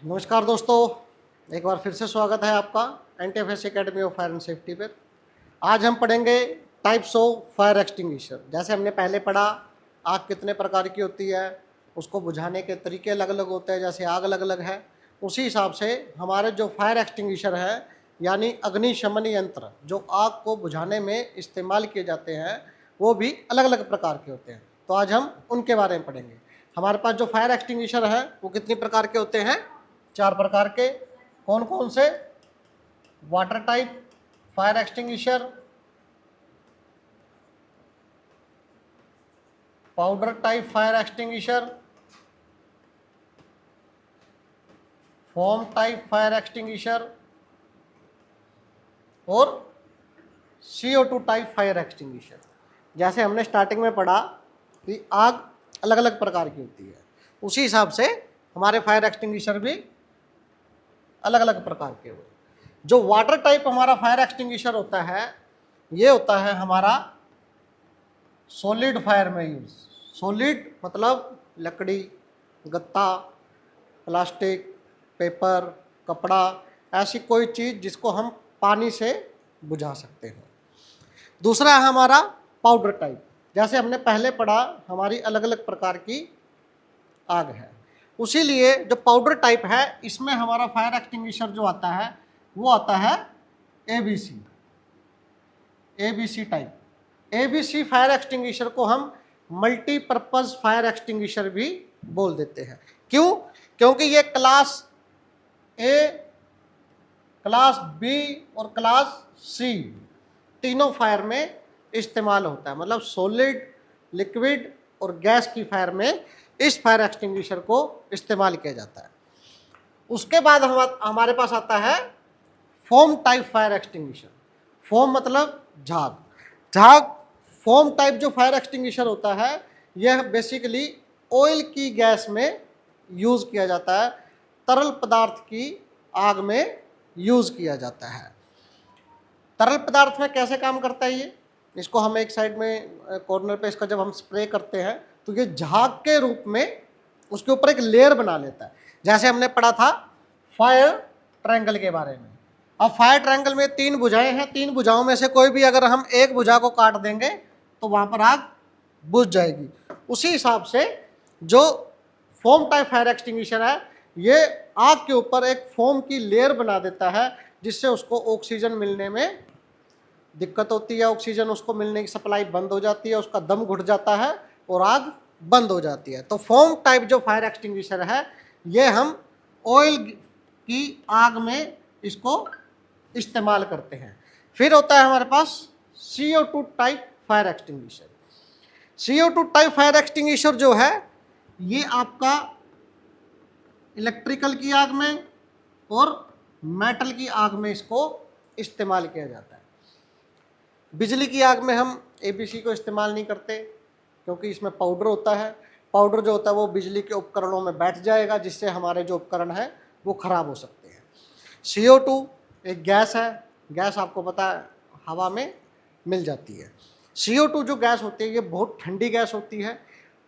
नमस्कार दोस्तों, एक बार फिर से स्वागत है आपका NTFS academy of fire and safety पर। आज हम पढ़ेंगे टाइप्स ऑफ फायर एक्सटिंग्विशर। जैसे हमने पहले पढ़ा आग कितने प्रकार की होती है, उसको बुझाने के तरीके अलग अलग होते हैं, जैसे आग अलग अलग है, उसी हिसाब से हमारे जो फायर एक्सटिंग्विशर है यानी अग्निशमन यंत्र जो आग को बुझाने में इस्तेमाल किए जाते हैं वो भी अलग अलग प्रकार के होते हैं। तो आज हम उनके बारे में पढ़ेंगे। हमारे पास जो फायर एक्सटिंग्विशर है वो कितने प्रकार के होते हैं? 4 प्रकार के। कौन कौन से? Water type fire extinguisher, powder type fire extinguisher, foam type fire extinguisher और CO2 टाइप फायर एक्सटिंग्विशर। जैसे हमने स्टार्टिंग में पढ़ा कि आग अलग अलग प्रकार की होती है, उसी हिसाब से हमारे फायर एक्सटिंग्विशर भी अलग अलग प्रकार के हुए। जो वाटर टाइप हमारा फायर एक्सटिंग्विशर होता है ये होता है हमारा सॉलिड फायर में यूज। सॉलिड मतलब लकड़ी, गत्ता, प्लास्टिक, पेपर, कपड़ा, ऐसी कोई चीज़ जिसको हम पानी से बुझा सकते हैं। दूसरा है हमारा पाउडर टाइप। जैसे हमने पहले पढ़ा हमारी अलग अलग प्रकार की आग है, उसी लिए जो पाउडर टाइप है इसमें हमारा फायर एक्सटिंग्विशर जो आता है वो आता है ABC type. ABC fire extinguisher को हम मल्टीपर्पज फायर एक्सटिंग्विशर भी बोल देते हैं। क्यों? क्योंकि ये क्लास A, क्लास B और क्लास C तीनों फायर में इस्तेमाल होता है। मतलब सॉलिड, लिक्विड और गैस की फायर में इस फायर एक्सटिंग्विशर को इस्तेमाल किया जाता है। उसके बाद हमारे पास आता है foam type fire extinguisher. Foam मतलब झाग। झाग फोम टाइप जो फायर एक्सटिंग्विशर होता है यह बेसिकली ऑयल की गैस में यूज़ किया जाता है, तरल पदार्थ की आग में यूज़ किया जाता है। तरल पदार्थ में कैसे काम करता है ये? इसको हम एक साइड में कॉर्नर पे इसका जब हम स्प्रे करते हैं तो ये झाग के रूप में उसके ऊपर एक लेयर बना लेता है। जैसे हमने पढ़ा था फायर ट्रायंगल के बारे में। अब फायर ट्रायंगल में 3 भुजाएं हैं, 3 भुजाओं में से कोई भी अगर हम एक भुजा को काट देंगे तो वहाँ पर आग बुझ जाएगी। उसी हिसाब से जो फोम टाइप फायर एक्सटिंग्विशर है ये आग के ऊपर एक फोम की लेयर बना देता है जिससे उसको ऑक्सीजन मिलने में दिक्कत होती है। ऑक्सीजन उसको मिलने की सप्लाई बंद हो जाती है, उसका दम घुट जाता है और आग बंद हो जाती है। तो फोम टाइप जो फायर एक्सटिंग्विशर है ये हम ऑयल की आग में इसको इस्तेमाल करते हैं। फिर होता है हमारे पास CO2 type fire extinguisher. CO2 type fire extinguisher जो है ये आपका इलेक्ट्रिकल की आग में और मेटल की आग में इसको इस्तेमाल किया जाता है। बिजली की आग में हम ABC को इस्तेमाल नहीं करते क्योंकि इसमें पाउडर होता है। पाउडर जो होता है वो बिजली के उपकरणों में बैठ जाएगा जिससे हमारे जो उपकरण हैं वो खराब हो सकते हैं। CO2 एक गैस है, गैस आपको पता है हवा में मिल जाती है। CO2 जो गैस होती है ये बहुत ठंडी गैस होती है।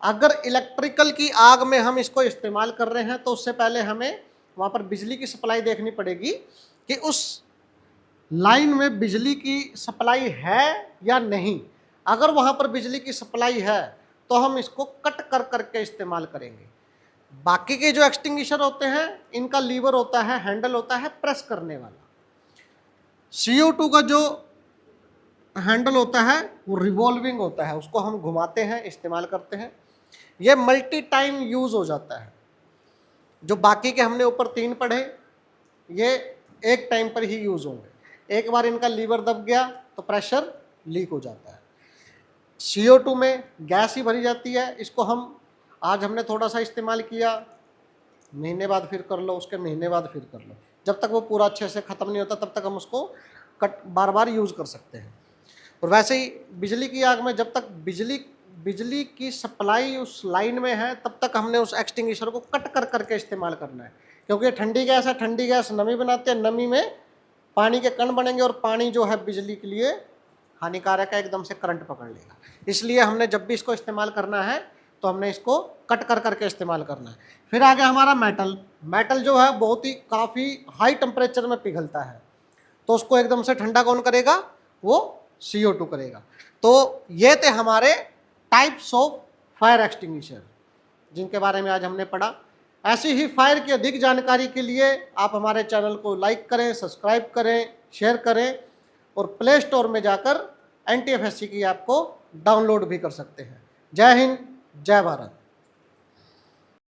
अगर इलेक्ट्रिकल की आग में हम इसको इस्तेमाल कर रहे हैं तो उससे पहले हमें वहाँ पर बिजली की सप्लाई देखनी पड़ेगी कि उस लाइन में बिजली की सप्लाई है या नहीं। अगर वहाँ पर बिजली की सप्लाई है तो हम इसको कट कर करके इस्तेमाल करेंगे। बाकी के जो एक्सटिंग्विशर होते हैं इनका लीवर होता है, हैंडल होता है प्रेस करने वाला। CO2 का जो हैंडल होता है वो रिवॉल्विंग होता है, उसको हम घुमाते हैं, इस्तेमाल करते हैं। ये मल्टी टाइम यूज हो जाता है। जो बाकी के हमने ऊपर 3 पढ़े ये एक टाइम पर ही यूज होंगे। एक बार इनका लीवर दब गया तो प्रेशर लीक हो जाता है। CO2 में गैस ही भरी जाती है। इसको हम आज हमने थोड़ा सा इस्तेमाल किया, महीने बाद फिर कर लो, उसके महीने बाद फिर कर लो, जब तक वो पूरा अच्छे से ख़त्म नहीं होता तब तक हम उसको बार बार यूज़ कर सकते हैं। और वैसे ही बिजली की आग में जब तक बिजली की सप्लाई उस लाइन में है तब तक हमने उस एक्सटिंग्विशर को कट कर करके इस्तेमाल करना है, क्योंकि ये ठंडी गैस है, ठंडी गैस नमी बनाती है, नमी में पानी के कण बनेंगे और पानी जो है बिजली के लिए हानिकारक है, एकदम से करंट पकड़ लेगा। इसलिए हमने जब भी इसको इस्तेमाल करना है तो हमने इसको कट कर करके इस्तेमाल करना है। फिर आगे हमारा मेटल। मेटल जो है बहुत ही काफ़ी हाई टेम्परेचर में पिघलता है, तो उसको एकदम से ठंडा कौन करेगा? वो CO2 करेगा। तो ये थे हमारे टाइप्स ऑफ फायर एक्सटिंग्विशर जिनके बारे में आज हमने पढ़ा। ऐसी ही फायर की अधिक जानकारी के लिए आप हमारे चैनल को लाइक करें, सब्सक्राइब करें, शेयर करें और प्ले स्टोर में जाकर NTFSC की ऐप को डाउनलोड भी कर सकते हैं। जय हिंद, जय भारत।